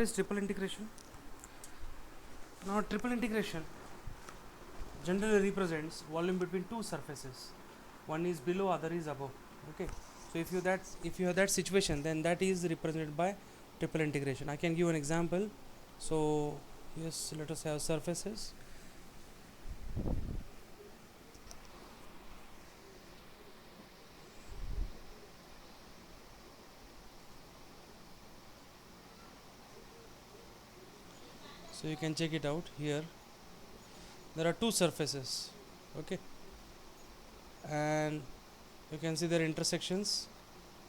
Is triple integration. Now triple integration generally represents volume between two surfaces. One is below, other is above. Okay. So if you have that situation, then that is represented by triple integration. I can give an example. So yes, let us have surfaces. So you can check it out here. There are two surfaces. Okay. And you can see their intersections.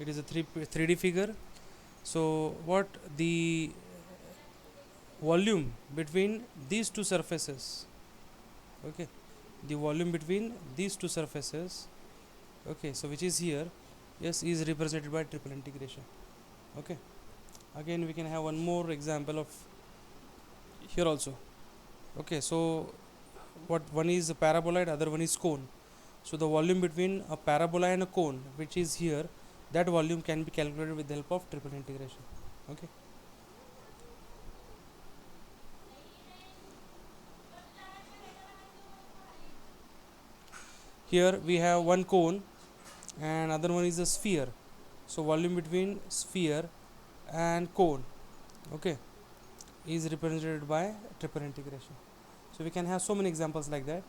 It is a 3D figure. So what the volume between these two surfaces, okay, the volume between these two surfaces, okay, so which is here, yes, is represented by triple integration. Okay, again we can have one more example of here also. Okay, so what one is a paraboloid, other one is cone. So the volume between a parabola and a cone, which is here, that volume can be calculated with the help of triple integration. Okay. Here we have one cone and other one is a sphere. So volume between sphere and cone, okay, is represented by triple integration. So we can have so many examples like that.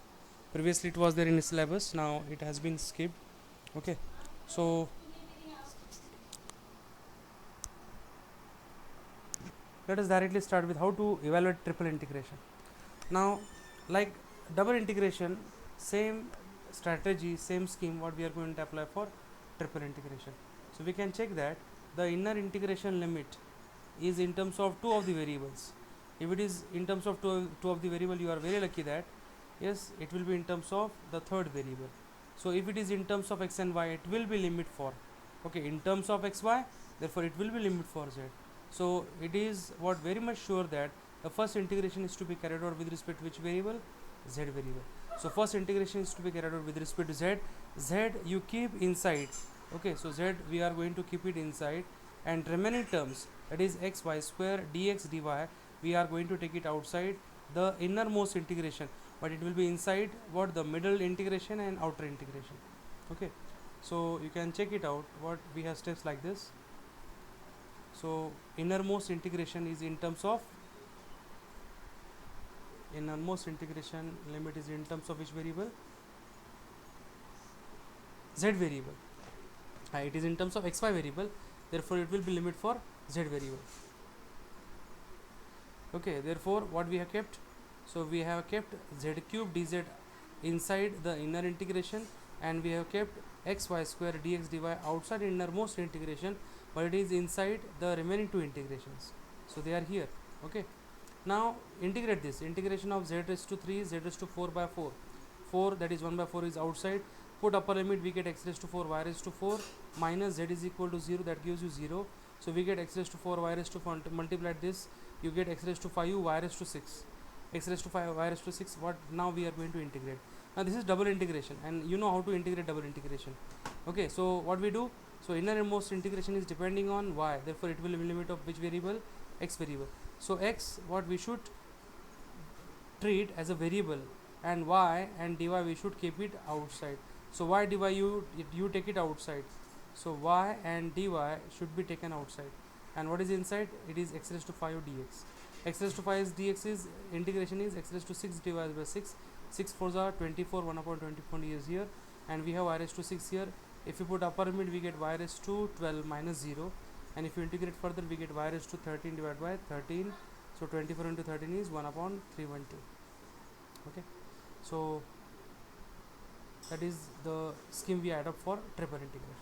Previously it was there in the syllabus, now it has been skipped. Okay, so let us directly start with how to evaluate triple integration. Now, like double integration, same strategy, same scheme what we are going to apply for triple integration. So we can check that the inner integration limit is in terms of two of the variables. If it is in terms of two of the variable, you are very lucky that yes, it will be in terms of the third variable. So if it is in terms of x and y, it will be limit for, okay, in terms of x y, therefore it will be limit for z. So it is what very much sure that the first integration is to be carried out with respect to which variable? Z variable. So first integration is to be carried out with respect to z. Z you keep inside. Okay, so z we are going to keep it inside, and remaining terms, that is x y square dx dy, we are going to take it outside the innermost integration, but it will be inside what the middle integration and outer integration. Okay, so you can check it out what we have steps like this. So innermost integration is in terms of innermost integration limit is in terms of which variable? Z variable. It is in terms of xy variable, therefore it will be limit for z variable. Okay, therefore what we have kept? So we have kept z cube dz inside the inner integration, and we have kept xy square dx dy outside innermost integration, but it is inside the remaining two integrations. So they are here. Okay, now integrate this. Integration of z raised to 3, z raised to 4 by 4. 4, that is 1 by 4 is outside. Put upper limit, we get x raised to 4 y raised to 4 minus z is equal to 0, that gives you 0. So we get x raised to 4 y raised to 4, multiply this, you get x raised to 5 y raised to 6. X raised to 5 y raised to 6. What now we are going to integrate? Now this is double integration, and you know how to integrate double integration. Okay, so what we do? So innermost integration is depending on y, therefore it will be limit of which variable? X variable. So x, what we should treat as a variable, and y and dy we should keep it outside. So y dy you take it outside. So y and dy should be taken outside. And what is inside? It is x raised to 5 dx. X raised to 5 dx is integration is x raised to 6 divided by 6. 6 4s are 24, 1 upon 24 is here, and we have y raised to 6 here. If you put upper limit, we get y raised to 12 minus 0, and if you integrate further, we get y raised to 13 divided by 13. So 24 into 13 is 1 upon 312. Okay, so that is the scheme we add up for triple integration.